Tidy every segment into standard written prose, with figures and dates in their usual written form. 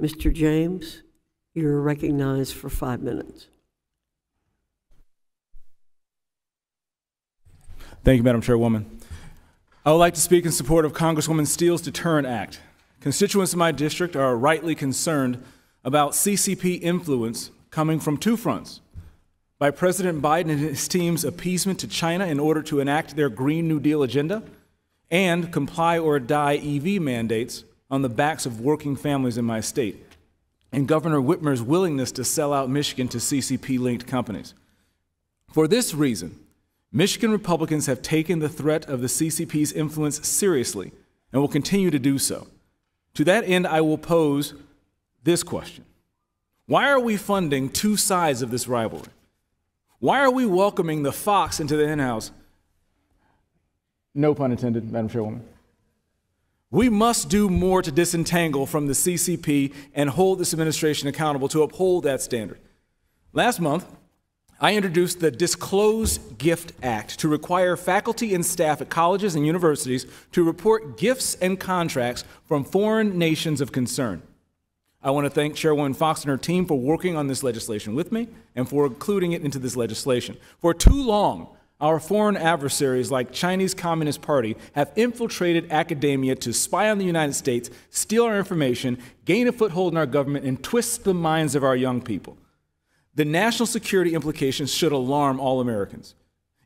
Mr. James, you're recognized for 5 minutes. Thank you, Madam Chairwoman. I would like to speak in support of Congresswoman Steele's Deterrent Act. Constituents in my district are rightly concerned about CCP influence coming from two fronts: by President Biden and his team's appeasement to China in order to enact their Green New Deal agenda, and comply or die EV mandates on the backs of working families in my state, and Governor Whitmer's willingness to sell out Michigan to CCP-linked companies. For this reason, Michigan Republicans have taken the threat of the CCP's influence seriously and will continue to do so. To that end, I will pose this question: why are we funding two sides of this rivalry? Why are we welcoming the fox into the henhouse? No pun intended, Madam Chairwoman. We must do more to disentangle from the CCP and hold this administration accountable to uphold that standard. Last month, I introduced the Disclose Gift Act to require faculty and staff at colleges and universities to report gifts and contracts from foreign nations of concern. I want to thank Chairwoman Fox and her team for working on this legislation with me and for including it into this legislation. For too long, our foreign adversaries like Chinese Communist Party have infiltrated academia to spy on the United States, steal our information, gain a foothold in our government, and twist the minds of our young people. The national security implications should alarm all Americans.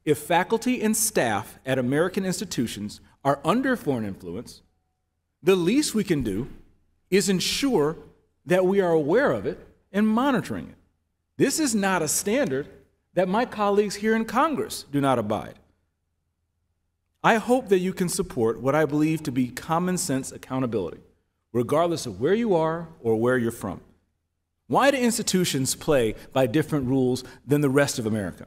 If faculty and staff at American institutions are under foreign influence, the least we can do is ensure that we are aware of it and monitoring it. This is not a standard that my colleagues here in Congress do not abide. I hope that you can support what I believe to be common sense accountability, regardless of where you are or where you're from. Why do institutions play by different rules than the rest of America?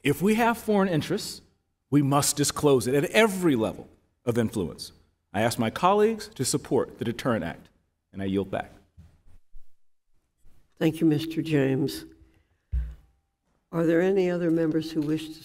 If we have foreign interests, we must disclose it at every level of influence. I ask my colleagues to support the Deterrent Act, and I yield back. Thank you, Mr. James. Are there any other members who wish to